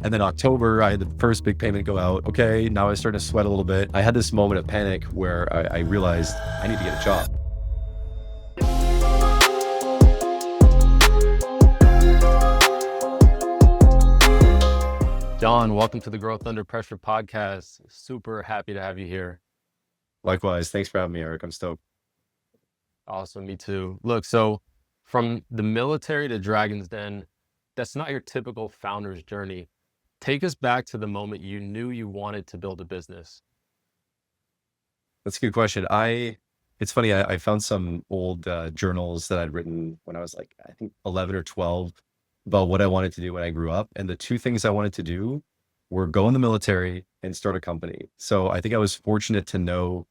And then October, I had the first big payment go out. Okay, now I was starting to sweat a little bit. I had this moment of panic where I realized I need to get a job. Jon, welcome to the Growth Under Pressure podcast. Super happy to have you here. Likewise, thanks for having me, Eric. I'm stoked. Awesome, me too. Look, so from the military to Dragon's Den, that's not your typical founder's journey. Take us back to the moment you knew you wanted to build a business. That's a good question. It's funny, I found some old journals that I'd written when I was like, I think 11 or 12 about what I wanted to do when I grew up. And the two things I wanted to do were go in the military and start a company. So I think I was fortunate to know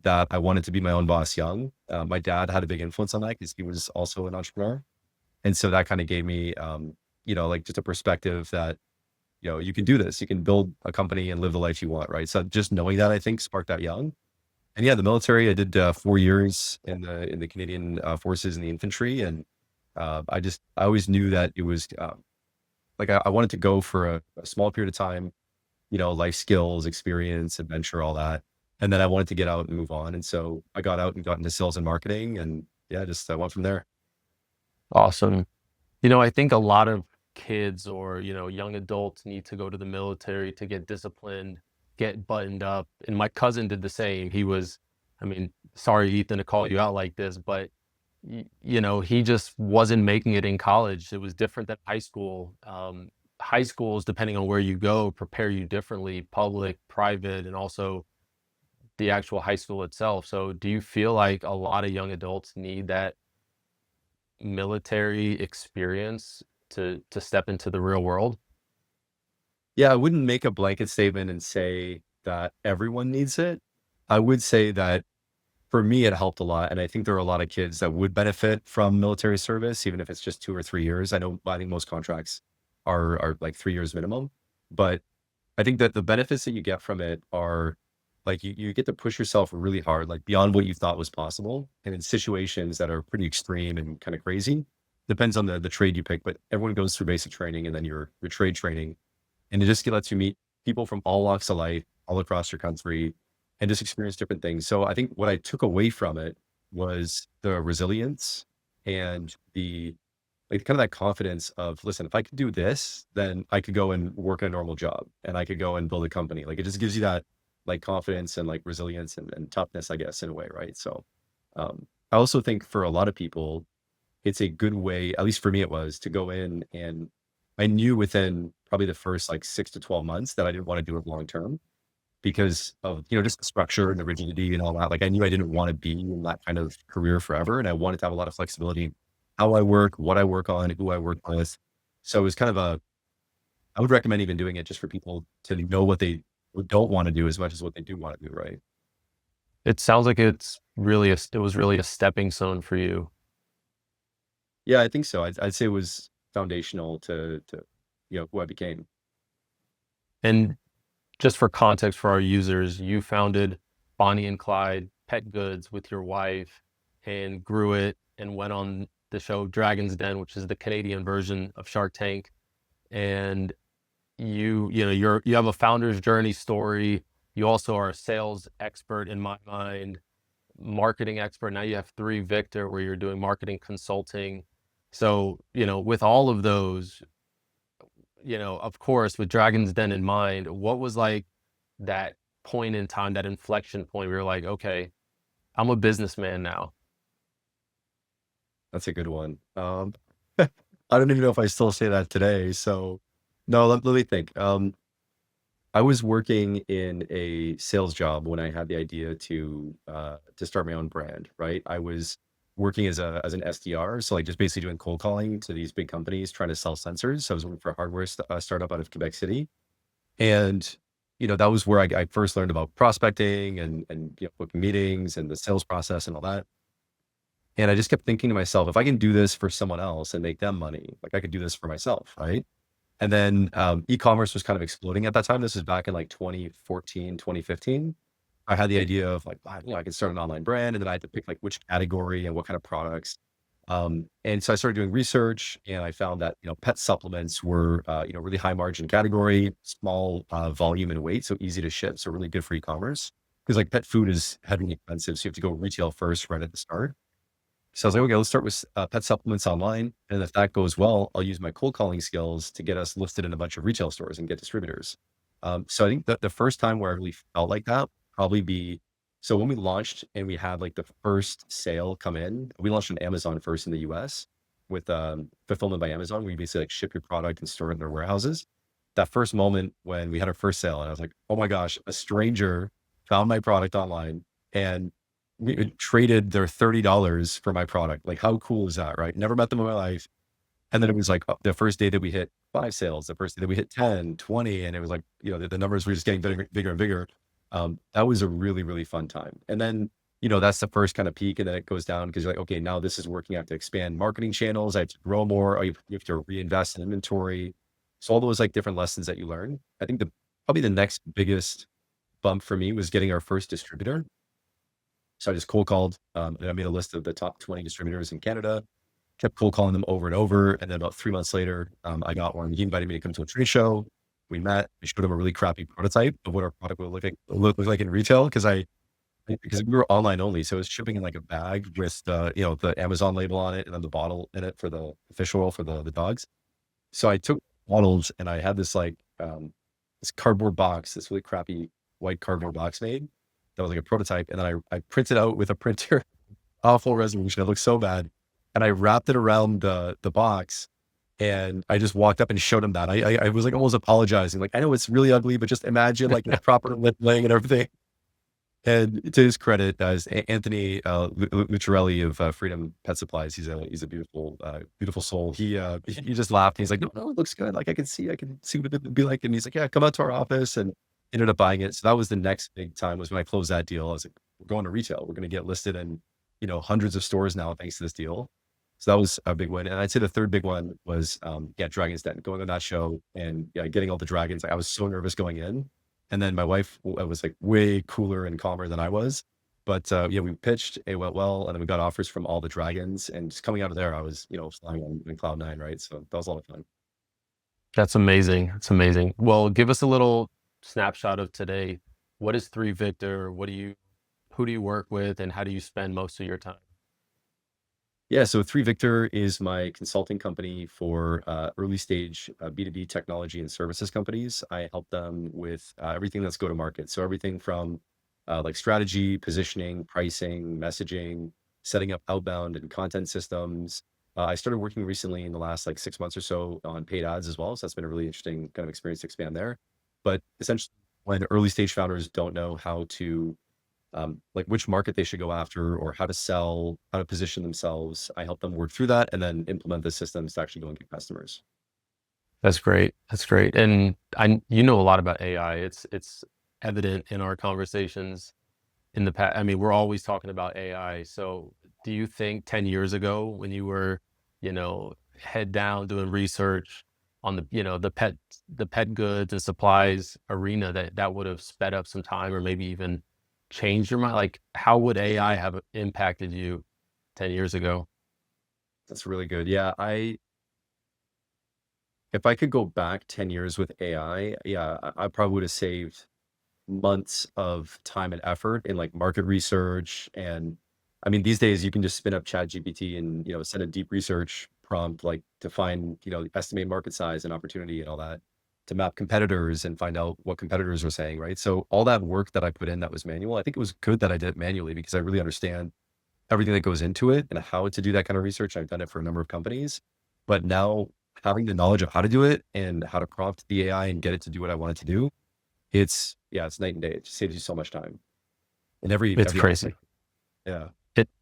that I wanted to be my own boss young. My dad had a big influence on that because he was also an entrepreneur. And so that kind of gave me, like just a perspective that, you can do this, you can build a company and live the life you want. Right. So just knowing that, I think, sparked that young. And yeah, the military, I did 4 years in the Canadian forces in the infantry. And I always knew that it was I wanted to go for a small period of time, life skills, experience, adventure, all that. And then I wanted to get out and move on. And so I got out and got into sales and marketing, and yeah, just I went from there. Awesome. I think a lot of kids or, young adults need to go to the military to get disciplined, get buttoned up. And my cousin did the same. Sorry, Ethan, to call you out like this, but he just wasn't making it in college. It was different than high school. High schools, depending on where you go, prepare you differently, public, private, and also the actual high school itself. So do you feel like a lot of young adults need that military experience to step into the real world? Yeah, I wouldn't make a blanket statement and say that everyone needs it. I would say that for me, it helped a lot. And I think there are a lot of kids that would benefit from military service, even if it's just 2 or 3 years. I think most contracts are like 3 years minimum. But I think that the benefits that you get from it are like you get to push yourself really hard, like beyond what you thought was possible. And in situations that are pretty extreme and kind of crazy. Depends on the trade you pick, but everyone goes through basic training and then your trade training. And it just lets you meet people from all walks of life, all across your country, and just experience different things. So I think what I took away from it was the resilience and the like kind of that confidence of, listen, if I could do this, then I could go and work a normal job and I could go and build a company. Like it just gives you that like confidence and like resilience and toughness, I guess, in a way, right? So I also think for a lot of people, it's a good way, at least for me, it was to go in, and I knew within probably the first like 6 to 12 months that I didn't want to do it long term because of, just the structure and the rigidity and all that. Like I knew I didn't want to be in that kind of career forever. And I wanted to have a lot of flexibility in how I work, what I work on, who I work with. So it was kind of I would recommend even doing it just for people to know what they don't want to do as much as what they do want to do. Right. It sounds like it was really a stepping stone for you. Yeah, I think so. I'd say it was foundational to who I became. And just for context for our users, you founded Bonnie and Clyde Pet Goods with your wife and grew it and went on the show Dragon's Den, which is the Canadian version of Shark Tank. And you have a founder's journey story. You also are a sales expert in my mind, marketing expert. Now you have 3 Victor, where you're doing marketing consulting. So, with all of those, of course, with Dragon's Den in mind, what was like that point in time, that inflection point where you're like, okay, I'm a businessman now? That's a good one. I don't even know if I still say that today. So no, let me think. I was working in a sales job when I had the idea to start my own brand, right? I was working as an SDR. So like just basically doing cold calling to these big companies trying to sell sensors. So I was working for a hardware startup out of Quebec City. And, that was where I first learned about prospecting and booking meetings and the sales process and all that. And I just kept thinking to myself, if I can do this for someone else and make them money, like I could do this for myself, right? And then e-commerce was kind of exploding at that time. This is back in like 2014, 2015. I had the idea of like, I could start an online brand, and then I had to pick like which category and what kind of products. And so I started doing research, and I found that, pet supplements were, really high margin category, small volume and weight, so easy to ship, so really good for e-commerce. Because like pet food is heavily expensive, so you have to go retail first right at the start. So I was like, okay, let's start with pet supplements online, and if that goes well, I'll use my cold calling skills to get us listed in a bunch of retail stores and get distributors. So I think that the first time where I really felt like that probably be so when we launched and we had like the first sale come in, we launched on Amazon first in the US with fulfillment by Amazon, where you basically like ship your product and store it in their warehouses. That first moment when we had our first sale, and I was like, oh my gosh, a stranger found my product online and we traded their $30 for my product. Like, how cool is that, right? Never met them in my life. And then it was like the first day that we hit 5 sales, the first day that we hit 10, 20, and it was like, the numbers were just getting bigger, bigger and bigger. That was a really, really fun time. And then, that's the first kind of peak, and then it goes down because you're like, okay, now this is working. I have to expand marketing channels. I have to grow more. Or you have to reinvest in inventory. So all those like different lessons that you learn. I think probably the next biggest bump for me was getting our first distributor. So I just cold called, and I made a list of the top 20 distributors in Canada, kept cold calling them over and over. And then about 3 months later, I got one. He invited me to come to a trade show. We met. I showed him a really crappy prototype of what our product would look like in retail because we were online only. So it was shipping in like a bag with the Amazon label on it and then the bottle in it for the fish oil for the dogs. So I took bottles and I had this like this cardboard box, this really crappy white cardboard box made that was like a prototype. And then I printed out with a printer, awful resolution. It looked so bad. And I wrapped it around the box, and I just walked up and showed him that. I was like almost apologizing. Like, I know it's really ugly, but just imagine like the proper labeling and everything. And to his credit, Anthony Lucciarelli of Freedom Pet Supplies, he's a beautiful beautiful soul. He just laughed. And he's like, no, it looks good. Like I can see what it would be like. And he's like, yeah, come out to our office, and ended up buying it. So that was the next big time was when I closed that deal. I was like, we're going to retail. We're going to get listed in hundreds of stores now thanks to this deal. So that was a big win. And I'd say the third big one was Dragon's Den, going on that show and getting all the dragons. Like, I was so nervous going in. And then my wife was like way cooler and calmer than I was. But we pitched, it went well, and then we got offers from all the dragons. And just coming out of there, I was, flying on cloud nine, right? So that was a lot of fun. That's amazing. That's amazing. Well, give us a little snapshot of today. What is 3Victor? Who do you work with, and how do you spend most of your time? Yeah, so 3Victor is my consulting company for early stage B2B technology and services companies. I help them with everything that's go to market. So everything from like strategy, positioning, pricing, messaging, setting up outbound and content systems. I started working recently in the last like 6 months or so on paid ads as well. So that's been a really interesting kind of experience to expand there. But essentially, when early stage founders don't know how to like which market they should go after or how to sell, how to position themselves, I help them work through that and then implement the systems to actually go and get customers. That's great. That's great. And you know a lot about AI. It's evident in our conversations in the past. I mean, we're always talking about AI. So do you think 10 years ago when you were, head down doing research on the pet goods and supplies arena, that would have sped up some time or maybe even changed your mind? Like, how would AI have impacted you 10 years ago? That's really good. Yeah, if I could go back 10 years with AI, yeah, I probably would have saved months of time and effort in like market research. And I mean, these days you can just spin up Chat GPT and, send a deep research prompt, like to find, estimate market size and opportunity and all that, to map competitors and find out what competitors are saying, right? So all that work that I put in that was manual, I think it was good that I did it manually because I really understand everything that goes into it and how to do that kind of research. I've done it for a number of companies, but now having the knowledge of how to do it and how to prompt the AI and get it to do what I want it to do, it's night and day. It just saves you so much time in It's every crazy. aspect. Yeah.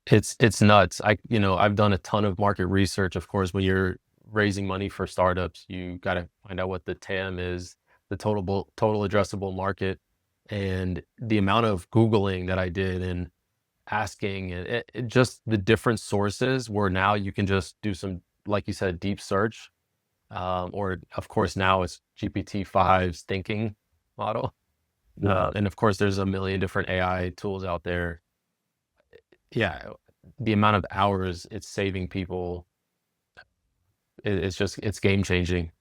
It's nuts. I've done a ton of market research. Of course, when you're raising money for startups, you got to find out what the TAM is, the total addressable market, and the amount of Googling that I did and asking, and just the different sources where now you can just do some, like you said, deep search, or of course now it's GPT-5's thinking model, Yeah. and of course there's a million different AI tools out there. Yeah. the amount of hours it's saving people, it's game changing.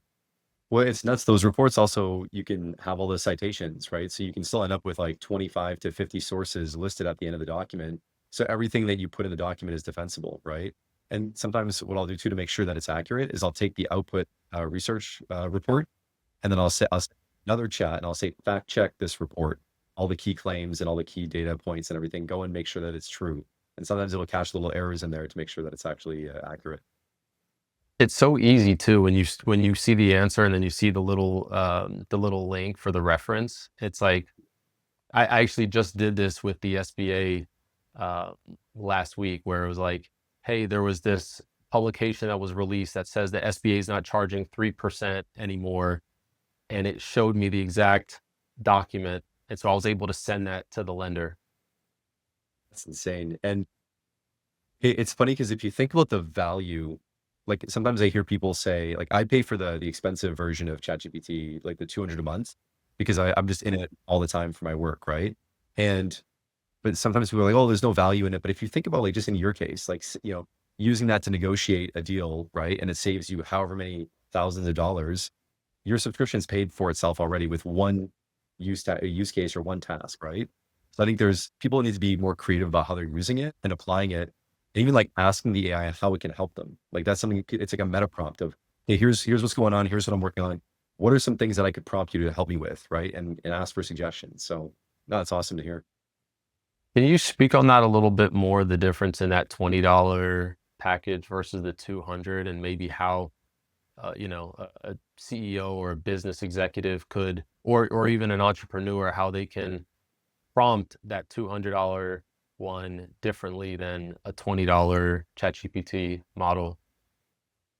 Well, it's nuts. Those reports also, you can have all the citations, right? So you can still end up with like 25 to 50 sources listed at the end of the document. So everything that you put in the document is defensible, right? And sometimes what I'll do too to make sure that it's accurate is I'll take the output research report, and then I'll say another chat and I'll say, fact check this report, all the key claims and all the key data points and everything. Go and make sure that it's true. And sometimes it'll catch little errors in there to make sure that it's actually accurate. It's so easy too when you see the answer and then you see the little link for the reference. It's like I actually just did this with the SBA uh, last week, where it was like, hey, there was this publication that was released that says the SBA is not charging 3% anymore, and it showed me the exact document, and so I was able to send that to the lender. That's insane. And it's funny because if you think about the value, like sometimes I hear people say, like, I pay for the expensive version of ChatGPT, like the 200 a month, because I'm just in it all the time for my work, right? And but sometimes people are like, oh, there's no value in it. But if you think about like just in your case, like using that to negotiate a deal, right? And it saves you however many thousands of dollars, your subscription's paid for itself already with one use case or one task, right? So I think there's people need to be more creative about how they're using it and applying it, and even like asking the AI how it can help them. Like that's something, it's like a meta prompt of, hey, here's what's going on, here's what I'm working on. What are some things that I could prompt you to help me with, right? And ask for suggestions. So no, that's awesome to hear. Can you speak on that a little bit more, the difference in that $20 package versus the 200, and maybe how a CEO or a business executive could, or even an entrepreneur, how they can prompt that $200 one differently than a $20 ChatGPT model?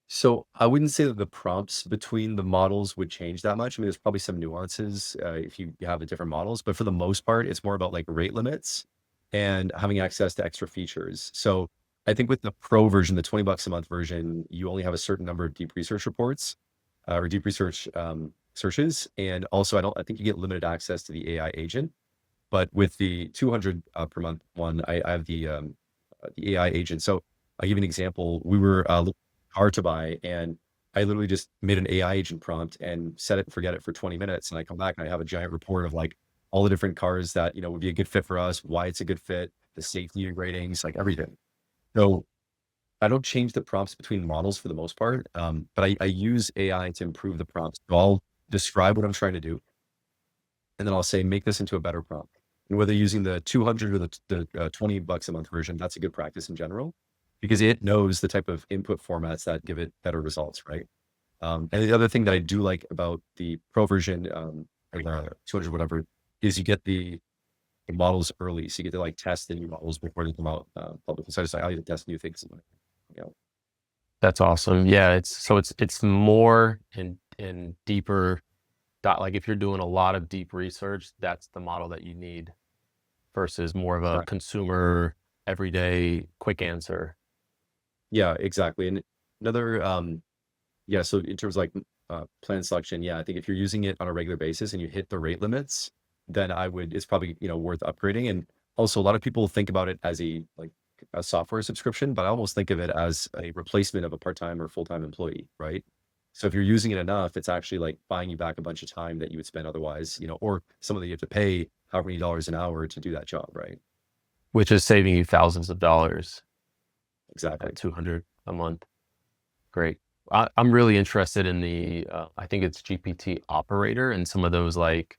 So I wouldn't say that the prompts between the models would change that much. I mean, there's probably some nuances if you have the different models, but for the most part, it's more about like rate limits and having access to extra features. So I think with the pro version, the 20 bucks a month version, you only have a certain number of deep research reports or deep research searches. And also, I think you get limited access to the AI agent. But with the 200 per month one, I have the AI agent. So I'll give you an example. We were looking at a car to buy, and I literally just made an AI agent prompt and set it and forget it for 20 minutes. And I come back and I have a giant report of like all the different cars that, would be a good fit for us, why it's a good fit, the safety ratings, like everything. So I don't change the prompts between models for the most part, but I use AI to improve the prompts. So I'll describe what I'm trying to do, and then I'll say, make this into a better prompt. And whether using the 200 or the 20 bucks a month version, that's a good practice in general because it knows the type of input formats that give it better results, right? And the other thing that I do like about the pro version, or the 200, whatever, is you get the models early. So you get to like test the new models before they come out publicly. So I like to test new things. You know, That's awesome. Yeah, it's more and deeper. Like if you're doing a lot of deep research, that's the model that you need versus more of a right. consumer, everyday, quick answer. Yeah, exactly. And another, yeah, so in terms of like plan selection, yeah, I think if you're using it on a regular basis and you hit the rate limits, then it's probably, worth upgrading. And also a lot of people think about it as a software subscription, but I almost think of it as a replacement of a part-time or full-time employee, right? So if you're using it enough, it's actually like buying you back a bunch of time that you would spend otherwise, or something that you have to pay however many dollars an hour to do that job, right? Which is saving you thousands of dollars Exactly. at 200 a month. Great. I'm really interested in the, I think it's GPT operator and some of those like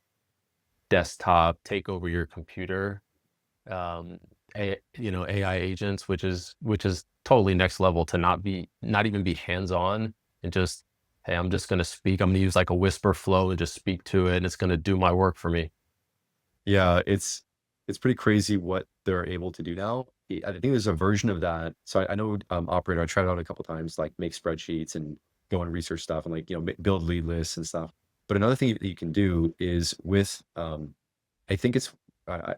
desktop take over your computer, um, AI agents, which is totally next level to not even be hands on and just, hey, I'm just going to speak. I'm going to use like a whisper flow and just speak to it, and it's going to do my work for me. Yeah, it's pretty crazy what they're able to do now. I think there's a version of that. So I know Operator. I tried it out a couple times, like make spreadsheets and go and research stuff and like build lead lists and stuff. But another thing that you can do is with I think it's I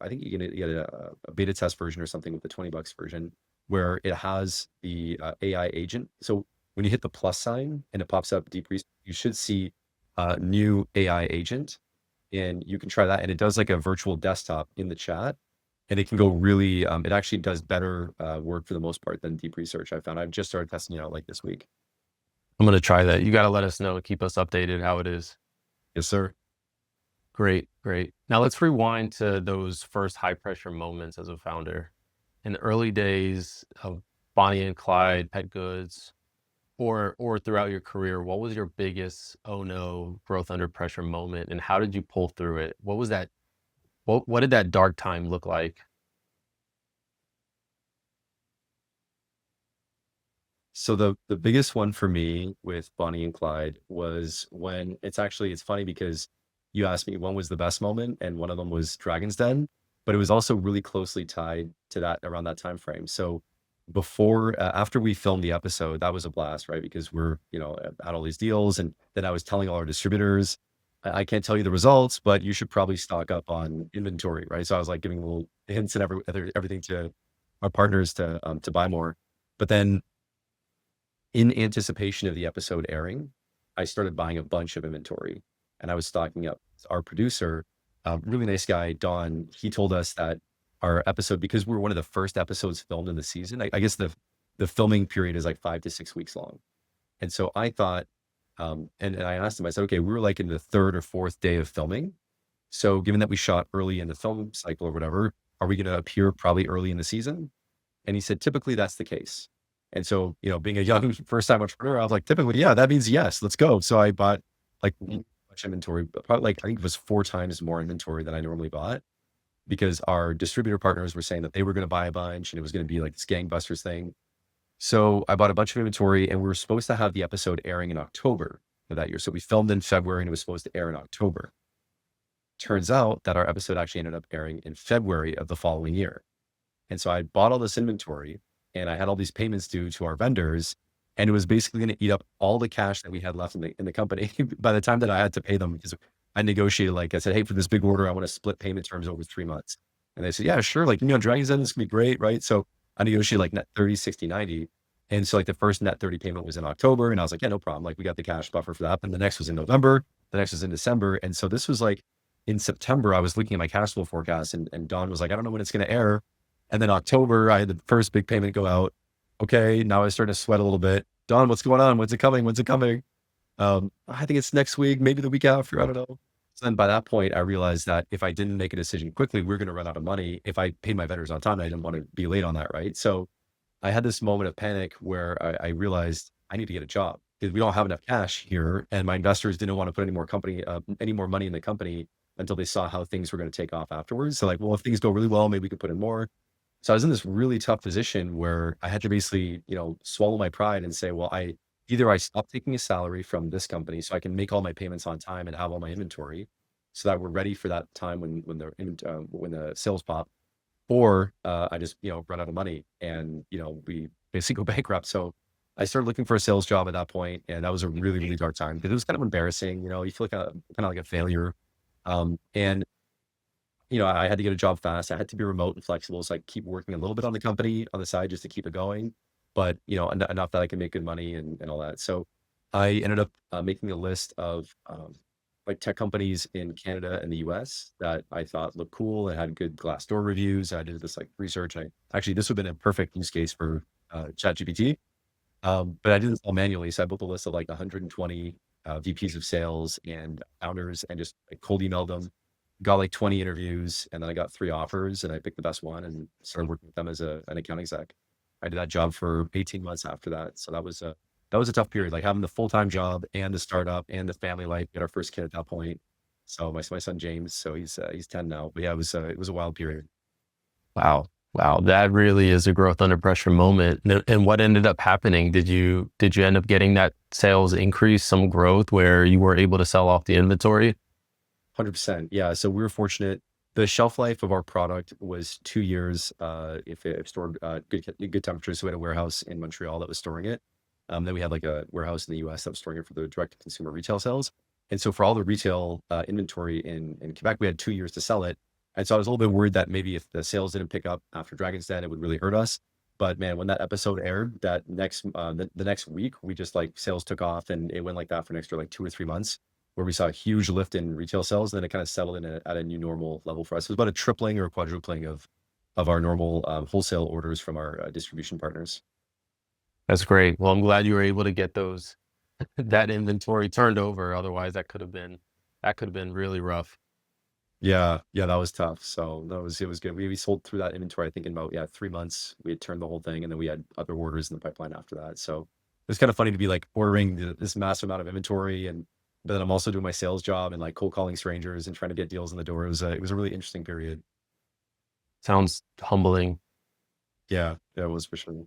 think you can get a beta test version or something with the 20 bucks version where it has the AI agent. So when you hit the plus sign and it pops up deep research, you should see new AI agent, and you can try that. And it does like a virtual desktop in the chat. and it can go really, it actually does better work for the most part than deep research. I found. I've just started testing it out like this week. I'm gonna try that. You gotta let us know, keep us updated how it is. Yes, sir. Great, great. Now let's rewind to those first high pressure moments as a founder. In the early days of Bonnie and Clyde, Pet Goods, or throughout your career, what was your biggest oh no growth under pressure moment, and how did you pull through it? What was that? What did that dark time look like? So the biggest one for me with Bonnie and Clyde was when it's funny because you asked me when was the best moment, and one of them was Dragon's Den, but it was also really closely tied to that around that time frame. So after we filmed the episode, that was a blast, right? Because we're had all these deals, and then I was telling all our distributors, I can't tell you the results, but you should probably stock up on inventory, right? So I was like giving little hints and everything to our partners to buy more, but then in anticipation of the episode airing, I started buying a bunch of inventory and I was stocking up. Our producer, really nice guy, Don, he told us that our episode, because we were one of the first episodes filmed in the season, I guess the filming period is like 5 to 6 weeks long. And so I thought, and I asked him, I said, okay, we were like in the third or fourth day of filming. So given that we shot early in the film cycle or whatever, are we going to appear probably early in the season? And he said, typically that's the case. And so, being a young first time entrepreneur, I was like, typically, yeah, that means yes, let's go. So I bought like much inventory, probably like I think it was 4 times more inventory than I normally bought because our distributor partners were saying that they were going to buy a bunch and it was going to be like this gangbusters thing. So I bought a bunch of inventory and we were supposed to have the episode airing in October of that year. So we filmed in February and it was supposed to air in October. Turns out that our episode actually ended up airing in February of the following year. And so I bought all this inventory and I had all these payments due to our vendors, and it was basically going to eat up all the cash that we had left in the company by the time that I had to pay them, because I negotiated, like I said, hey, for this big order, I want to split payment terms over 3 months. And they said, yeah, sure. Like, Dragon's Den, this can be great. Right. So I negotiated like net 30, 60, 90. And so like the first net 30 payment was in October. And I was like, yeah, no problem. Like we got the cash buffer for that. And the next was in November. The next was in December. And so this was like in September, I was looking at my cash flow forecast and Don was like, I don't know when it's going to air. And then October, I had the first big payment go out. Okay, now I was starting to sweat a little bit. Don, what's going on? When's it coming? When's it coming? I think it's next week, maybe the week after. I don't know. So then by that point, I realized that if I didn't make a decision quickly, we are going to run out of money. If I paid my vendors on time, I didn't want to be late on that, right? So I had this moment of panic where I realized I need to get a job because we don't have enough cash here, and my investors didn't want to put any more money in the company until they saw how things were going to take off afterwards. So like, well, if things go really well, maybe we could put in more. So I was in this really tough position where I had to basically, swallow my pride and say, well, I stop taking a salary from this company so I can make all my payments on time and have all my inventory so that we're ready for that time when the sales pop, or I just, run out of money and, we basically go bankrupt. So I started looking for a sales job at that point, and that was a really, really dark time because it was kind of embarrassing. You feel like kind of like a failure. And I had to get a job fast. I had to be remote and flexible. So I keep working a little bit on the company on the side just to keep it going, but enough that I can make good money and all that. So I ended up making a list of like tech companies in Canada and the US that I thought looked cool and had good Glassdoor reviews. I did this like research. This would have been a perfect use case for ChatGPT. But I did this all manually. So I built a list of like 120 VPs of sales and founders and just like cold emailed them, got like 20 interviews, and then I got 3 offers and I picked the best one and started working with them as an account exec. I did that job for 18 months after that. So that was a tough period, like having the full-time job and the startup and the family life. We had our first kid at that point. So my son James, so he's 10 now. But yeah, it was a wild period. Wow. Wow. That really is a growth under pressure moment. And what ended up happening? Did you end up getting that sales increase, some growth where you were able to sell off the inventory? 100%. Yeah. So we were fortunate. The shelf life of our product was 2 years if it stored good temperatures. So we had a warehouse in Montreal that was storing it. Then we had like a warehouse in the US that was storing it for the direct to consumer retail sales. And so for all the retail inventory in Quebec, we had 2 years to sell it. And so I was a little bit worried that maybe if the sales didn't pick up after Dragon's Den, it would really hurt us. But man, when that episode aired, the next week, we just like sales took off, and it went like that for an extra like 2 or 3 months, where we saw a huge lift in retail sales. And then it kind of settled in at a new normal level for us. It was about a tripling or quadrupling of of our normal wholesale orders from our distribution partners. That's great. Well, I'm glad you were able to get those that inventory turned over. Otherwise, that could have been really rough. Yeah, yeah, that was tough. So it was good. We sold through that inventory, I think in about, yeah, 3 months. We had turned the whole thing, and then we had other orders in the pipeline after that. So it's kind of funny to be like ordering this massive amount of inventory, and but then I'm also doing my sales job and like cold calling strangers and trying to get deals in the door. It was a really interesting period. Sounds humbling. Yeah, yeah, it was for sure.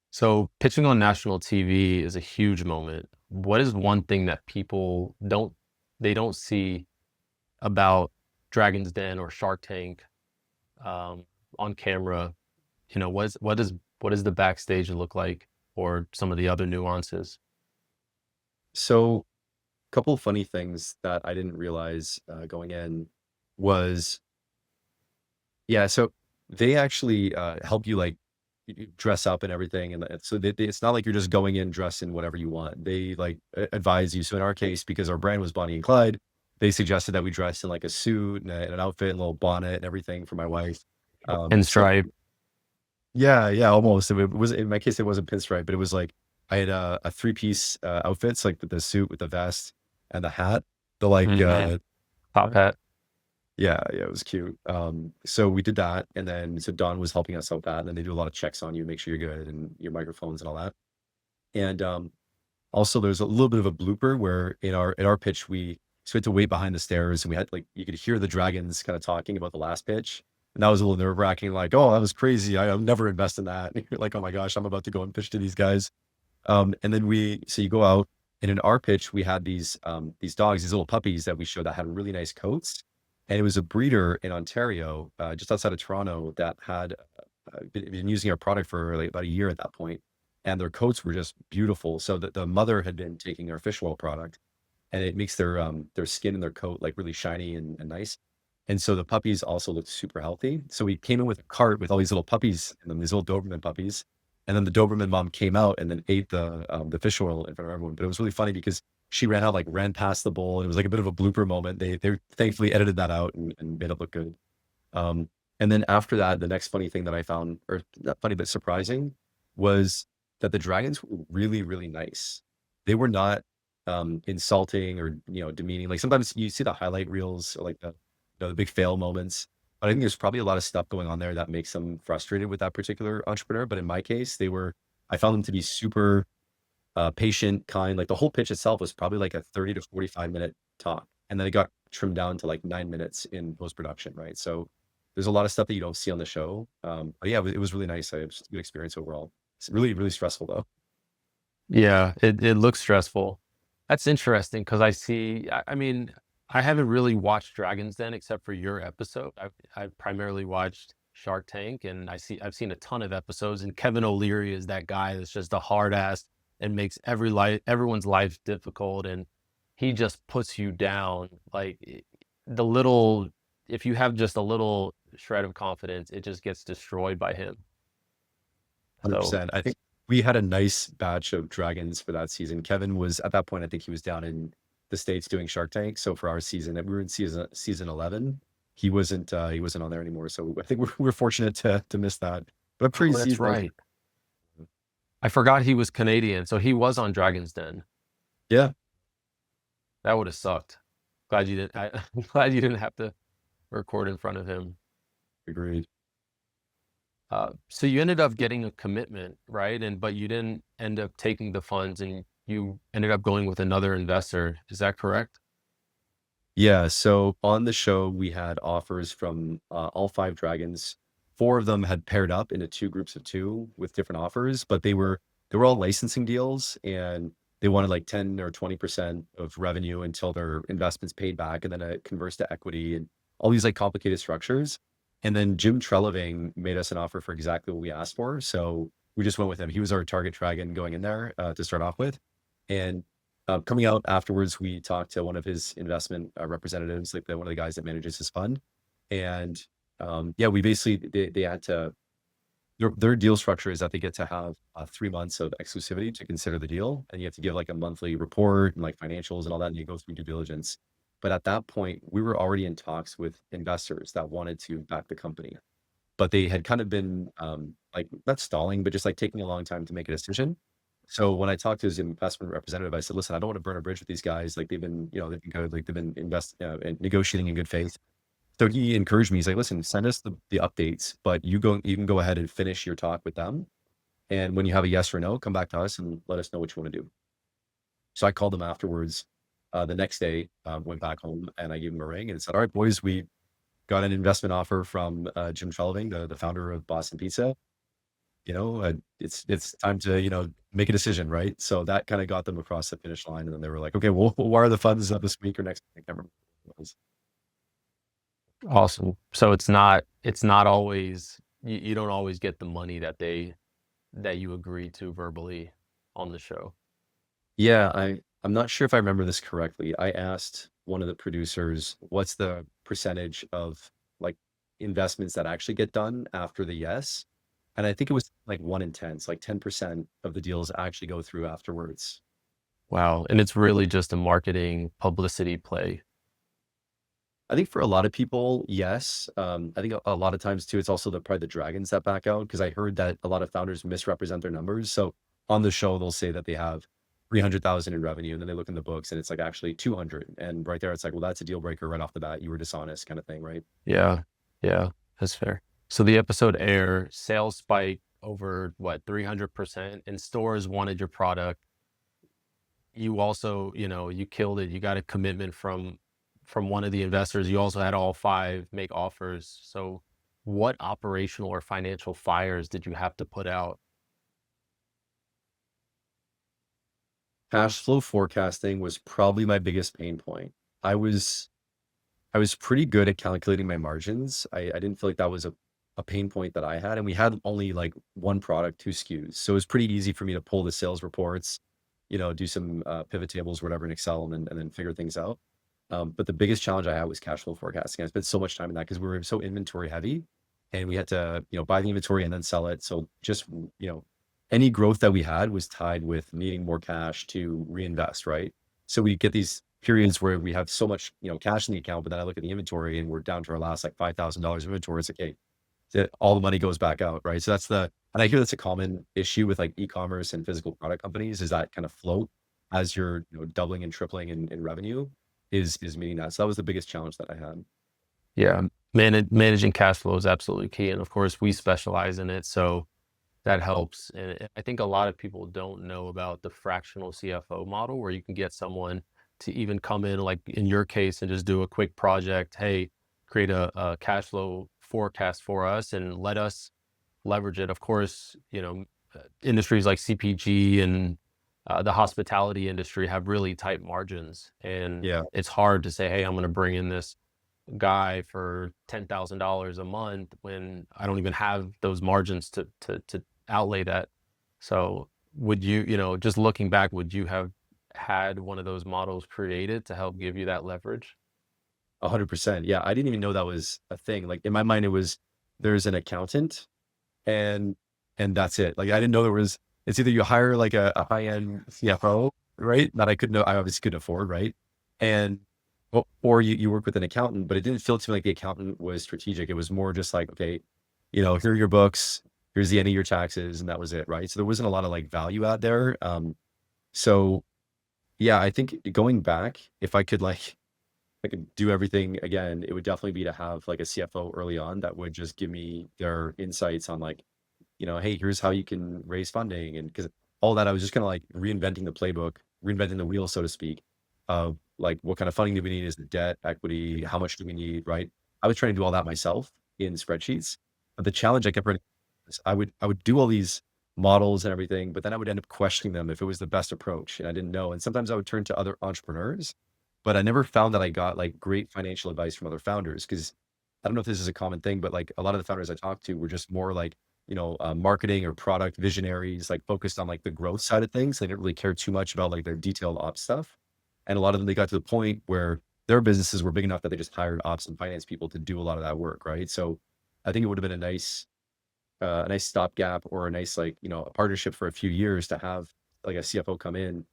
So pitching on national TV is a huge moment. What is one thing that people don't see about Dragon's Den or Shark Tank um, on camera? What does the backstage look like, or some of the other nuances? So a couple of funny things that I didn't realize going in was, yeah, so they actually help you like dress up and everything, and so it's not like you're just going in dressed in whatever you want. They like advise you. So in our case, because our brand was Bonnie and Clyde, they suggested that we dress in like a suit and an outfit and a little bonnet and everything for my wife. And So Stripe. yeah, yeah, almost. It was in my case, it wasn't pinstripe, but it was like I had a three-piece outfits, like the suit with the vest and the hat. The like Mhm. Top hat. yeah, yeah, it was cute. So we did that, and then so Don was helping us out with that, and then they do a lot of checks on you, make sure you're good, and your microphones and all that. And also, there's a little bit of a blooper where in our pitch we had to wait behind the stairs, and we had like you could hear the dragons kind of talking about the last pitch, and that was a little nerve wracking. Like, oh, that was crazy. I'll never invest in that. And you're like, oh my gosh, I'm about to go and pitch to these guys. And then so you go out, and in our pitch, we had these dogs, these little puppies that we showed that had really nice coats. And it was a breeder in Ontario, just outside of Toronto, that had been using our product for like about a year at that point, and their coats were just beautiful. So the mother had been taking our fish oil product, and it makes their skin and their coat like really shiny and nice. And so the puppies also looked super healthy. So we came in with a cart with all these little puppies and then these little Doberman puppies. And then the Doberman mom came out and then ate the fish oil in front of everyone. But it was really funny because she ran out, like ran past the bowl. And it was like a bit of a blooper moment. They thankfully edited that out and made it look good. Um, and then after that, the next funny thing that I found, or not funny but surprising, was that the dragons were really, really nice. They were not insulting or demeaning. Like sometimes you see the highlight reels or like the big fail moments. But I think there's probably a lot of stuff going on there that makes them frustrated with that particular entrepreneur. But in my case, I found them to be super patient, kind. Like the whole pitch itself was probably like a 30 to 45-minute talk. And then it got trimmed down to like 9 minutes in post production, right? So there's a lot of stuff that you don't see on the show. But yeah, it was really nice. It was a good experience overall. It's really, really stressful though. Yeah, it looks stressful. That's interesting because I mean, I haven't really watched Dragon's Den except for your episode. I've primarily watched Shark Tank, and I've seen a ton of episodes, and Kevin O'Leary is that guy that's just a hard ass and makes everyone's life difficult, and he just puts you down. Like the little if you have just a little shred of confidence, it just gets destroyed by him. So 100%. I think we had a nice batch of dragons for that season. Kevin was at that point, I think he was down in the States doing Shark Tank. So for our season, and we were in season 11, he wasn't on there anymore. So I think we're fortunate to miss that. But oh, that's pre-season, right. I forgot he was Canadian, so he was on Dragon's Den. yeah, That would have sucked. Glad you didn't. I'm glad you didn't have to record in front of him. agreed. So you ended up getting a commitment, right? But you didn't end up taking the funds, and you ended up going with another investor. Is that correct? Yeah, so on the show, we had offers from all five dragons. Four of them had paired up into two groups of two with different offers, but they were all licensing deals, and they wanted like 10 or 20% of revenue until their investments paid back, and then it converts to equity and all these like complicated structures. And then Jim Treleving made us an offer for exactly what we asked for. So we just went with him. He was our target dragon going in there to start off with. And coming out afterwards, we talked to one of his investment representatives, like one of the guys that manages his fund. And yeah, we basically, they had to, their deal structure is that they get to have 3 months of exclusivity to consider the deal. And you have to give like a monthly report and like financials and all that. And you go through due diligence. But at that point, we were already in talks with investors that wanted to back the company. but they had kind of been, like, not stalling, but just, like, taking a long time to make a decision. So when I talked to his investment representative, I said, "Listen, I don't want to burn a bridge with these guys. Like, they've been good. Like, they've been and negotiating in good faith." So he encouraged me. He's like, "Listen, send us the updates, but you can go ahead and finish your talk with them. And when you have a yes or no, come back to us and let us know what you want to do." So I called them afterwards. The next day, went back home and I gave them a ring and said, "All right, boys, we got an investment offer from Jim Shelving, the founder of Boston Pizza. It's time to make a decision, right?" So that kind of got them across the finish line, and then they were like, "Okay, well, where are the funds this week or next week?" I can't remember what it was. Awesome. So it's not always you don't always get the money that you agree to verbally on the show. Yeah, I'm not sure if I remember this correctly. I asked one of the producers, "What's the percentage of like investments that actually get done after the yes?" And I think it was like 1 in 10. It's like 10% of the deals actually go through afterwards. Wow. And it's really just a marketing publicity play. I think for a lot of people, yes. I think a lot of times too, it's also probably the dragons that back out because I heard that a lot of founders misrepresent their numbers. So on the show, they'll say that they have 300,000 in revenue, and then they look in the books and it's like actually 200. And right there, it's like, well, that's a deal breaker right off the bat. You were dishonest, kind of thing, right? Yeah. Yeah. That's fair. So the episode air sales spike over what 300% and stores wanted your product. You also, you killed it. You got a commitment from one of the investors. You also had all five make offers. So what operational or financial fires did you have to put out? Cash flow forecasting was probably my biggest pain point. I was I was pretty good at calculating my margins. I didn't feel like that was a pain point that I had. And we had only like one product, two SKUs. So it was pretty easy for me to pull the sales reports, do some pivot tables, whatever in Excel and then figure things out. But the biggest challenge I had was cash flow forecasting. I spent so much time in that because we were so inventory heavy and we had to, buy the inventory and then sell it. So just, any growth that we had was tied with needing more cash to reinvest, right? So we get these periods where we have so much, cash in the account, but then I look at the inventory and we're down to our last like $5,000 inventory. It's like, hey, all the money goes back out, right? So and I hear that's a common issue with like e-commerce and physical product companies is that kind of float as you're, doubling and tripling in revenue is meeting that. So that was the biggest challenge that I had. Yeah. Managing cash flow is absolutely key. And of course, we specialize in it. So that helps. And I think a lot of people don't know about the fractional CFO model where you can get someone to even come in, like in your case, and just do a quick project. Hey, create a cash flow forecast for us and let us leverage it. Of course, industries like CPG and the hospitality industry have really tight margins. And Yeah. it's hard to say, hey, I'm going to bring in this guy for $10,000 a month when I don't even have those margins to outlay that. So would you, just looking back, would you have had one of those models created to help give you that leverage? 100%. Yeah. I didn't even know that was a thing. Like in my mind, there's an accountant and that's it. Like I didn't know it's either you hire like a high-end CFO, right? That I obviously couldn't afford, right? And or you work with an accountant, but it didn't feel to me like the accountant was strategic. It was more just like, okay, here are your books, here's the end of your taxes, and that was it, right? So there wasn't a lot of like value out there. So yeah, I think going back, if I could do everything again, it would definitely be to have like a CFO early on that would just give me their insights on like, hey, here's how you can raise funding. And because all that, I was just kind of like reinventing the playbook, reinventing the wheel, so to speak, of like, what kind of funding do we need? Is it debt, equity? How much do we need? Right. I was trying to do all that myself in spreadsheets. But the challenge I kept running is I would do all these models and everything, but then I would end up questioning them if it was the best approach. And I didn't know. And sometimes I would turn to other entrepreneurs, but I never found that I got like great financial advice from other founders. Cause I don't know if this is a common thing, but like a lot of the founders I talked to were just more like, marketing or product visionaries, like focused on like the growth side of things. They didn't really care too much about like their detailed ops stuff. And a lot of them, they got to the point where their businesses were big enough that they just hired ops and finance people to do a lot of that work. Right. So I think it would have been a nice stopgap or a nice, like, a partnership for a few years to have like a CFO come in,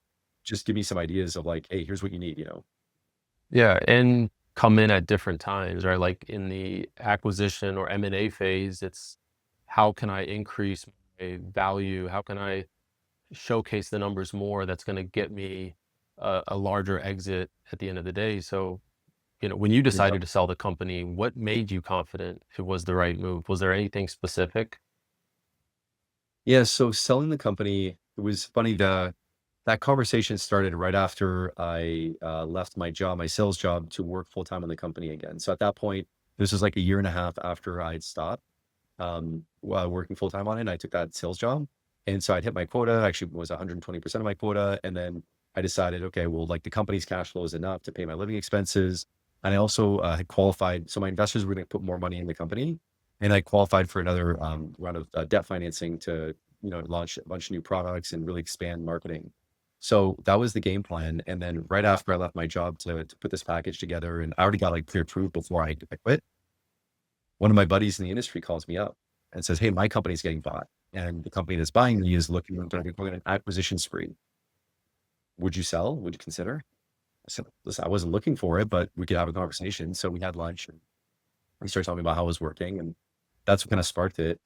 just give me some ideas of like, hey, here's what you need. Yeah. And come in at different times, right? Like in the acquisition or M&A phase, it's how can I increase my value? How can I showcase the numbers more that's going to get me a larger exit at the end of the day? So, when you Yeah. decided to sell the company, what made you confident it was the right move? Was there anything specific? Yeah. So selling the company, it was funny. That conversation started right after I left my job, my sales job, to work full time on the company again. So at that point, this was like a year and a half after I'd stopped while working full time on it. And I took that sales job. And so I'd hit my quota, actually was 120% of my quota. And then I decided, okay, well, like the company's cash flow is enough to pay my living expenses. And I also had qualified. So my investors were going to put more money in the company. And I qualified for another round of debt financing to, launch a bunch of new products and really expand marketing. So that was the game plan. And then right after I left my job to put this package together, and I already got like pre-approved before I quit, one of my buddies in the industry calls me up and says, "Hey, my company's getting bought, and the company that's buying me is looking to go on an acquisition spree. Would you sell? Would you consider?" I said, "Listen, I wasn't looking for it, but we could have a conversation." So we had lunch, and he started telling me about how it was working, and that's what kind of sparked it.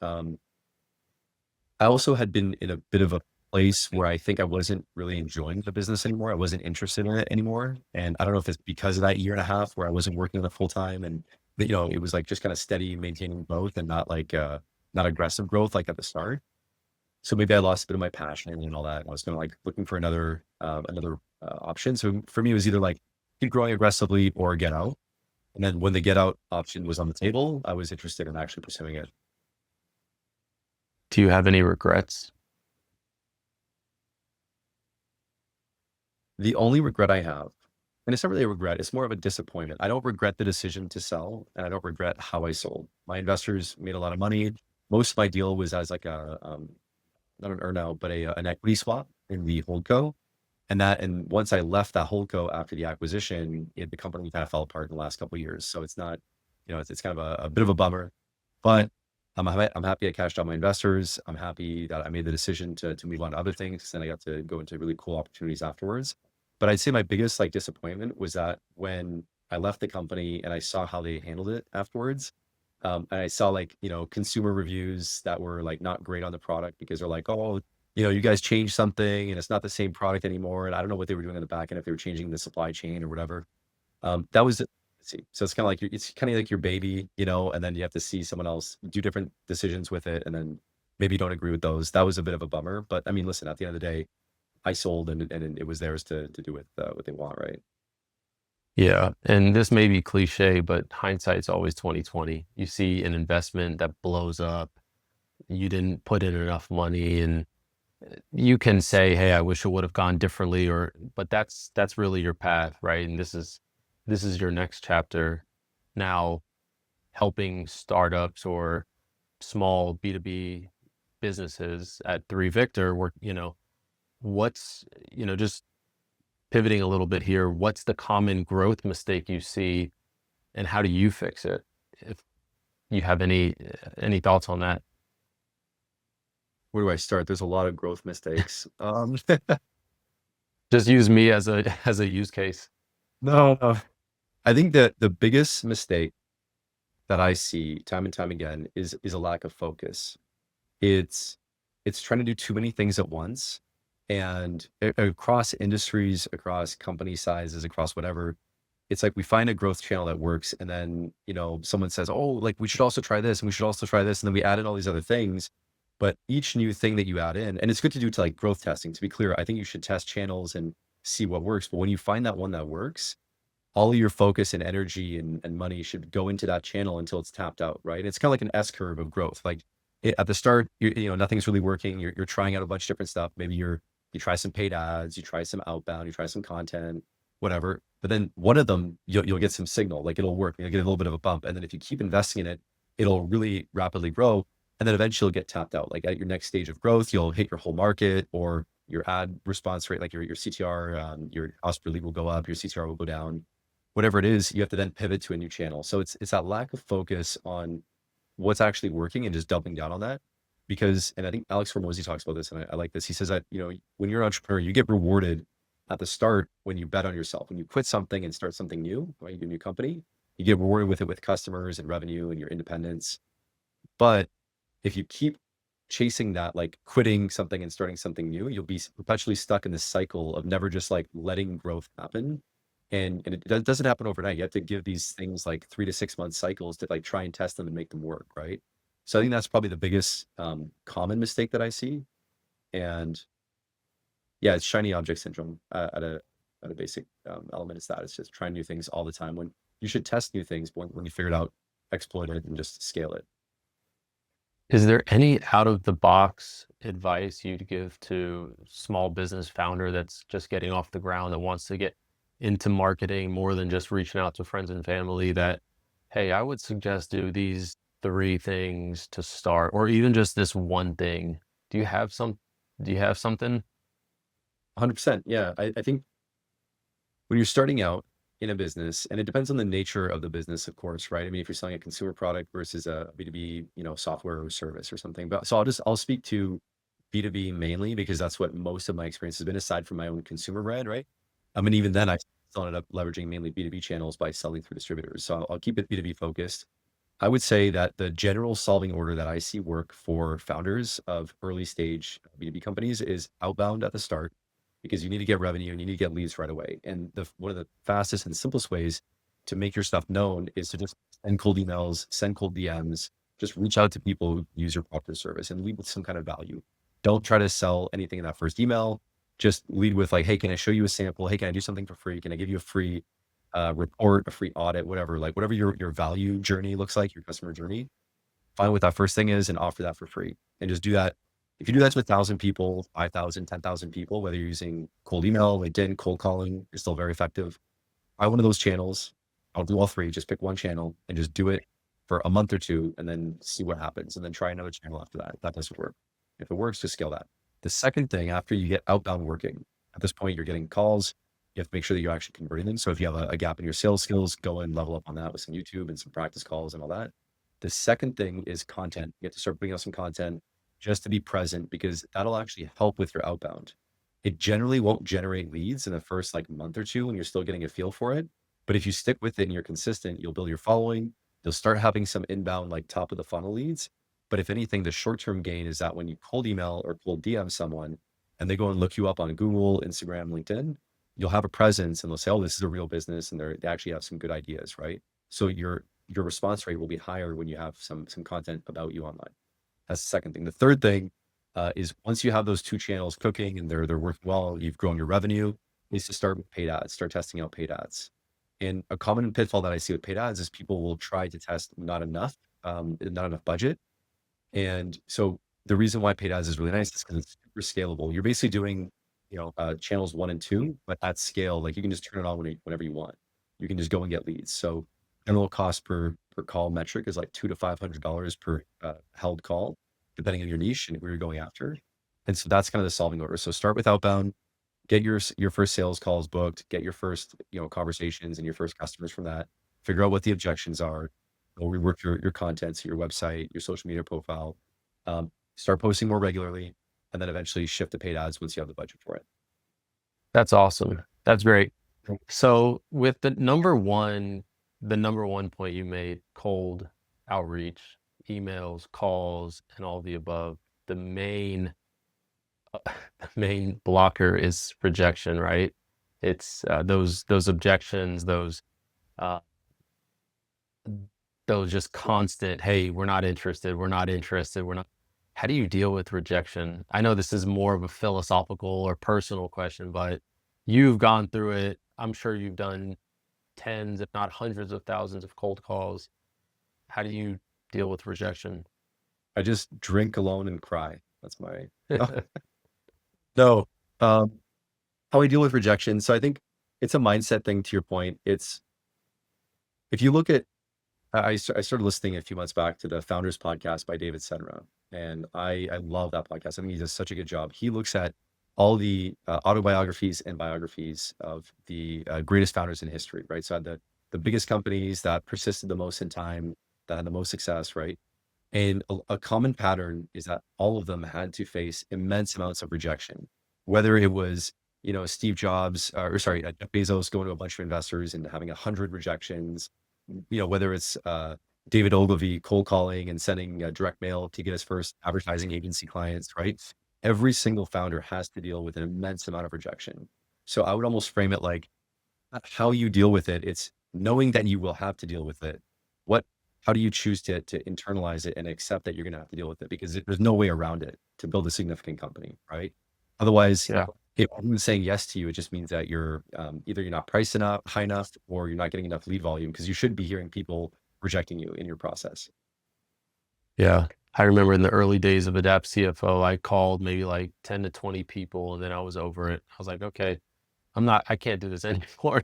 I also had been in a bit of a place where I think I wasn't really enjoying the business anymore. I wasn't interested in it anymore. And I don't know if it's because of that year and a half where I wasn't working on it full time and, it was like just kind of steady maintaining growth and not like, not aggressive growth like at the start. So maybe I lost a bit of my passion and all that. I was kind of like looking for another option. So for me, it was either like keep growing aggressively or get out. And then when the get out option was on the table, I was interested in actually pursuing it. Do you have any regrets? The only regret I have, and it's not really a regret, it's more of a disappointment. I don't regret the decision to sell, and I don't regret how I sold. My investors made a lot of money. Most of my deal was as like not an earnout, but an equity swap in the holdco. And once I left that holdco after the acquisition, the company kind of fell apart in the last couple of years. So it's not, it's kind of a bit of a bummer, but I'm happy I cashed out my investors. I'm happy that I made the decision to move on to other things. And I got to go into really cool opportunities afterwards. But I'd say my biggest like disappointment was that when I left the company and I saw how they handled it afterwards, and I saw like, consumer reviews that were like not great on the product because they're like, oh, you guys changed something and it's not the same product anymore. And I don't know what they were doing on the back end, if they were changing the supply chain or whatever. That was, let's see. So it's kind of like it's kind of like your baby, and then you have to see someone else do different decisions with it. And then maybe you don't agree with those. That was a bit of a bummer, but I mean, listen, at the end of the day, I sold and it was theirs to do with what they want. Right. Yeah, and this may be cliche, but hindsight's always 2020. You see an investment that blows up, you didn't put in enough money, and you can say, "Hey, I wish it would have gone differently," but that's really your path, right? And this is your next chapter now, helping startups or small B2B businesses at 3 Victor, where, what's, just pivoting a little bit here, what's the common growth mistake you see and how do you fix it? If you have any thoughts on that? Where do I start? There's a lot of growth mistakes. Just use me as a as a use case. No. I think that the biggest mistake that I see time and time again is a lack of focus. It's it's trying to do too many things at once, and across industries, across company sizes, across whatever, it's like we find a growth channel that works, and then someone says, "Oh, like we should also try this, and we should also try this," and then we add in all these other things. But each new thing that you add in, and it's good to do to like growth testing. To be clear, I think you should test channels and see what works. But when you find that one that works, all of your focus and energy and money should go into that channel until it's tapped out, right? It's kind of like an S curve of growth. Like at the start, nothing's really working. You're trying out a bunch of different stuff. Maybe you try some paid ads, you try some outbound, you try some content, whatever. But then one of them, you'll get some signal, like it'll work. You'll get a little bit of a bump. And then if you keep investing in it, it'll really rapidly grow. And then eventually you'll get tapped out. Like at your next stage of growth, you'll hit your whole market or your ad response rate, like your CTR, your cost per lead will go up, your CTR will go down, whatever it is, you have to then pivot to a new channel. So it's that lack of focus on what's actually working and just doubling down on that. Because, and I think Alex Hormozy talks about this, and I like this. He says that, when you're an entrepreneur, you get rewarded at the start when you bet on yourself. When you quit something and start something new, right? You do a new company, You get rewarded with it with customers and revenue and your independence. But if you keep chasing that, like quitting something and starting something new, you'll be perpetually stuck in this cycle of never just like letting growth happen. And it doesn't happen overnight. You have to give these things like 3 to 6 month cycles to like try and test them and make them work, right? So I think that's probably the biggest common mistake that I see. And yeah, it's shiny object syndrome at a basic element. Is that it's just trying new things all the time when you should test new things when you figure it out, exploit it, and just scale it. Is there any out of the box advice you'd give to small business founder that's just getting off the ground that wants to get into marketing more than just reaching out to friends and family that, hey, I would suggest do these 3 things to start, or even just this one thing? Do you have something? 100%. Yeah, I think when you're starting out in a business, and it depends on the nature of the business, of course, right? I mean, if you're selling a consumer product versus a B2B, software or service or something. But so I'll speak to B2B mainly because that's what most of my experience has been, aside from my own consumer brand, right? I mean, even then I still ended up leveraging mainly B2B channels by selling through distributors. So I'll keep it B2B focused. I would say that the general solving order that I see work for founders of early stage B2B companies is outbound at the start, because you need to get revenue and you need to get leads right away. And one of the fastest and simplest ways to make your stuff known is to just send cold emails, send cold DMs, just reach out to people who use your product or service and lead with some kind of value. Don't try to sell anything in that first email. Just lead with like, hey, can I show you a sample? Hey, can I do something for free? Can I give you a free report, a free audit, whatever, like whatever your value journey looks like, your customer journey, find what that first thing is and offer that for free. And just do that. If you do that to 1,000 people, 5,000, 10,000 people, whether you're using cold email, LinkedIn, cold calling, you're still very effective. Buy one of those channels. I'll do all three. Just pick one channel and just do it for a month or two and then see what happens. And then try another channel after that. If that doesn't work. If it works, just scale that. The second thing, after you get outbound working, at this point, you're getting calls. You have to make sure that you're actually converting them. So if you have a gap in your sales skills, go and level up on that with some YouTube and some practice calls and all that. The second thing is content. You have to start putting out some content just to be present, because that'll actually help with your outbound. It generally won't generate leads in the first like month or two when you're still getting a feel for it. But if you stick with it and you're consistent, you'll build your following. You'll start having some inbound, like top of the funnel leads. But if anything, the short-term gain is that when you cold email or cold DM someone and they go and look you up on Google, Instagram, LinkedIn, you'll have a presence and they'll say, oh, this is a real business. And they actually have some good ideas, right? So your response rate will be higher when you have some content about you online. That's the second thing. The third thing is once you have those two channels cooking and they're working well, you've grown your revenue, is to start with paid ads, start testing out paid ads. And a common pitfall that I see with paid ads is people will try to test not enough budget. And so the reason why paid ads is really nice is because it's super scalable. You're basically doing, channels 1 and 2, but at scale, like you can just turn it on whenever you want. You can just go and get leads. So general cost per call metric is like $200 to $500 per held call, depending on your niche and where you're going after. And so that's kind of the solving order. So start with outbound, get your first sales calls booked, get your first, conversations and your first customers from that, figure out what the objections are, go rework your content, so your website, your social media profile, start posting more regularly, and then eventually shift to paid ads once you have the budget for it. That's awesome. That's great. So with the number one point you made, cold outreach, emails, calls, and all the above, the main blocker is rejection, right? It's those objections, uh, those just constant, hey, we're not interested, we're not interested, we're not. How do you deal with rejection? I know this is more of a philosophical or personal question, but you've gone through it. I'm sure you've done tens, if not hundreds of thousands of cold calls. How do you deal with rejection? I just drink alone and cry. That's my no. How I deal with rejection. So I think it's a mindset thing. To your point, it's if you look at I started listening a few months back to the Founders Podcast by David Senra, and I love that podcast. I think he does such a good job. He looks at all the autobiographies and biographies of the greatest founders in history, right? So the biggest companies that persisted the most in time, that had the most success, right? And a common pattern is that all of them had to face immense amounts of rejection, whether it was, Steve Jobs, Jeff Bezos going to a bunch of investors and having 100 rejections, whether it's David Ogilvy cold calling and sending direct mail to get his first advertising agency clients, right? Every single founder has to deal with an immense amount of rejection. So I would almost frame it like how you deal with it. It's knowing that you will have to deal with it. What, how do you choose to internalize it and accept that you're going to have to deal with it? Because there's no way around it to build a significant company, right? Otherwise, Yeah. if everyone's saying yes to you, it just means that you're either you're not priced enough, high enough, or you're not getting enough lead volume because you should be hearing people rejecting you in your process. Yeah. I remember in the early days of Adapt CFO, I called maybe like 10 to 20 people and then I was over it. I was like, okay, I can't do this anymore.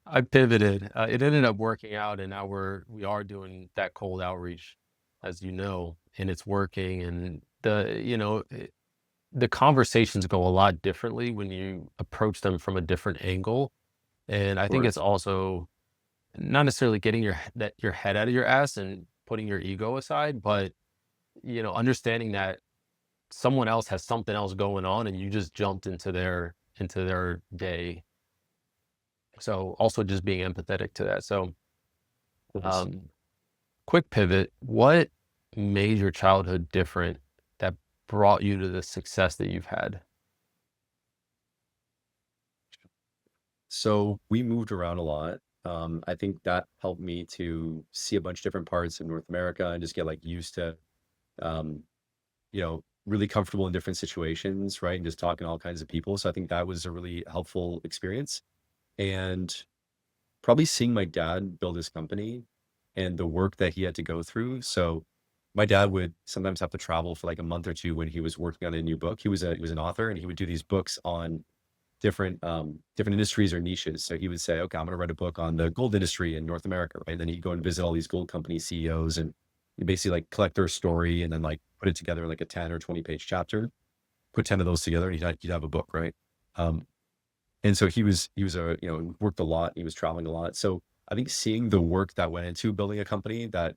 I pivoted. It ended up working out and now we are doing that cold outreach, as you know, and it's working. And the conversations go a lot differently when you approach them from a different angle. And I Of think it's course. also not necessarily getting your head out of your ass and putting your ego aside, but understanding that someone else has something else going on and you just jumped into their day. So also just being empathetic to that. So Of course. um quick pivot, what made your childhood different that brought you to the success that you've had? So we moved around a lot. I think that helped me to see a bunch of different parts of North America and just get like used to, um, really comfortable in different situations, right? And just talking to all kinds of people. So I think that was a really helpful experience. And probably seeing my dad build his company and the work that he had to go through. So my dad would sometimes have to travel for like a month or two when he was working on a new book. He was an author and he would do these books on different industries or niches. So he would say, okay, I'm going to write a book on the gold industry in North America, right? And then he'd go and visit all these gold company CEOs and you basically like collect their story and then like put it together in like a 10 or 20 page chapter, put 10 of those together and he'd have a book, right? Um, and so he was worked a lot. He was traveling a lot. So I think seeing the work that went into building a company that,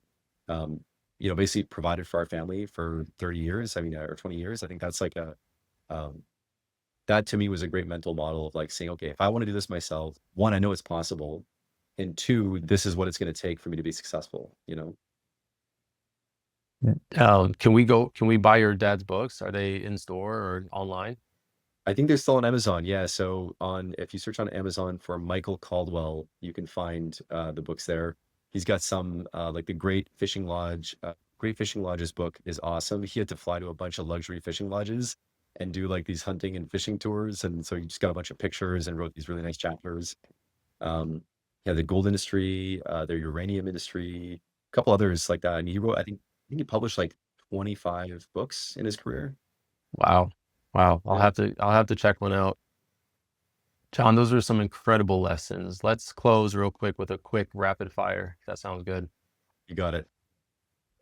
basically provided for our family for 30 years, I mean, or 20 years, I think that's like um, that to me was a great mental model of like saying, okay, if I want to do this myself, one, I know it's possible. And two, this is what it's going to take for me to be successful. Can we buy your dad's books? Are they in store or online? I think they're still on Amazon. Yeah. So if you search on Amazon for Michael Caldwell, you can find the books there. He's got some like the Great Fishing Lodge. Great Fishing Lodge's book is awesome. He had to fly to a bunch of luxury fishing lodges and do like these hunting and fishing tours. And so he just got a bunch of pictures and wrote these really nice chapters. Um, yeah, the gold industry, the uranium industry, a couple others like that. And I think he published like 25 books in his career. Wow. Wow. I'll Yeah, have to I'll have to check one out. John, those are some incredible lessons. Let's close real quick with a quick rapid fire. If that sounds good. you got it.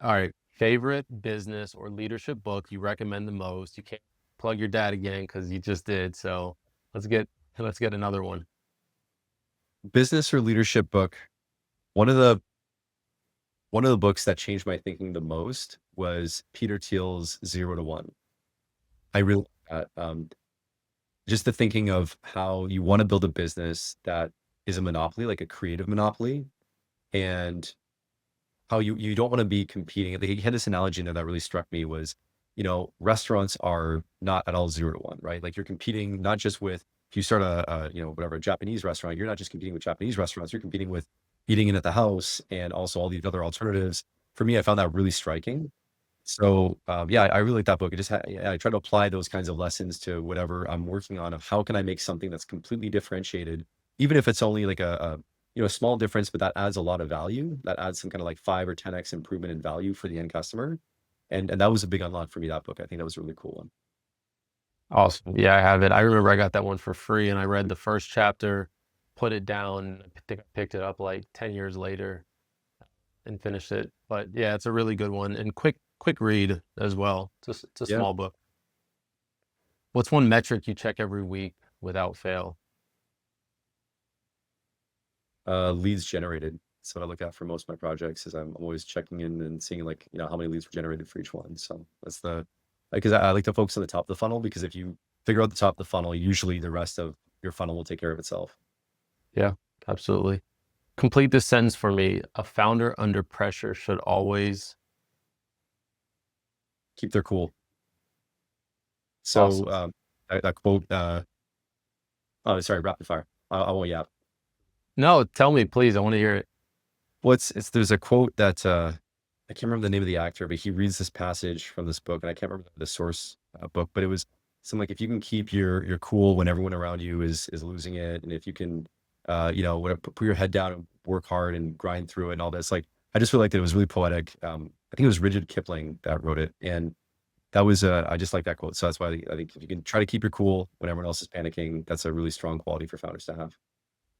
All right. Favorite business or leadership book you recommend the most? You can't plug your dad again because you just did. So let's get let's get another one. Business or leadership book. One of the one of the books that changed my thinking the most was Peter Thiel's Zero to One. I really just the thinking of how you want to build a business that is a monopoly, like a creative monopoly, and how you don't want to be competing. He had this analogy in there that really struck me was, restaurants are not at all 0 to 1, right? Like you're competing not just with if you start whatever a Japanese restaurant, you're not just competing with Japanese restaurants, you're competing with eating it at the house and also all these other alternatives. For me, I found that really striking. So yeah, I really like that book. I try to apply those kinds of lessons to whatever I'm working on of how can I make something that's completely differentiated, even if it's only like a small difference, but that adds a lot of value, that adds some kind of like 5 or 10x improvement in value for the end customer. And that was a big unlock for me, that book. I think that was a really cool one. Awesome. Yeah, I have it. I remember I got that one for free and I read the first chapter, put it down. I think I picked it up like 10 years later and finished it. But yeah, it's a really good one and quick read as well. It's a Yeah. small book. What's one metric you check every week without fail? Leads generated. That's what I look at for most of my projects is I'm always checking in and seeing like, how many leads were generated for each one. So that's because I like to focus on the top of the funnel because if you figure out the top of the funnel, usually the rest of your funnel will take care of itself. Yeah, absolutely. Complete this sentence for me. A founder under pressure should always. Keep their cool. So Awesome. that quote, oh, sorry, rapid fire. I won't yap. No, tell me, please. I want to hear it. Well, there's a quote that I can't remember the name of the actor, but he reads this passage from this book, and I can't remember the source book, but it was something like, if you can keep your cool when everyone around you is losing it, and if you can, put your head down and work hard and grind through it and all this. Like, I just feel like that it was really poetic. I think it was Rudyard Kipling that wrote it, and that was I just like that quote. So that's why I think if you can try to keep your cool when everyone else is panicking, that's a really strong quality for founders to have.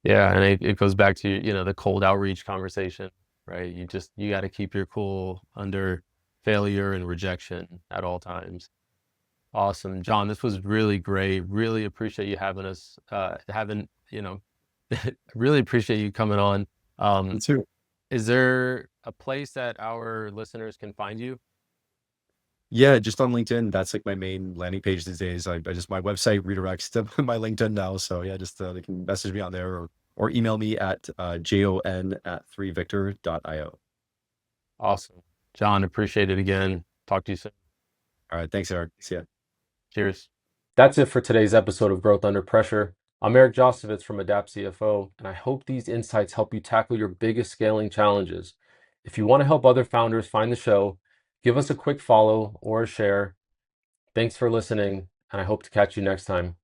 Yeah, and it goes back to, the cold outreach conversation, right? You got to keep your cool under failure and rejection at all times. Awesome. John, this was really great. Really appreciate you having us, really appreciate you coming on. Me Um, too. is there a place that our listeners can find you? Yeah, just on LinkedIn. That's like my main landing page these days. I just my website redirects to my LinkedIn now. So yeah, just they can message me on there, or email me at jon@3victor.io. Awesome. John, appreciate it again. Talk to you soon. All right, thanks, Eric. See ya. Cheers. That's it for today's episode of Growth Under Pressure. I'm Eric Josovitz from Adapt CFO, and I hope these insights help you tackle your biggest scaling challenges. If you want to help other founders find the show, give us a quick follow or a share. Thanks for listening, and I hope to catch you next time.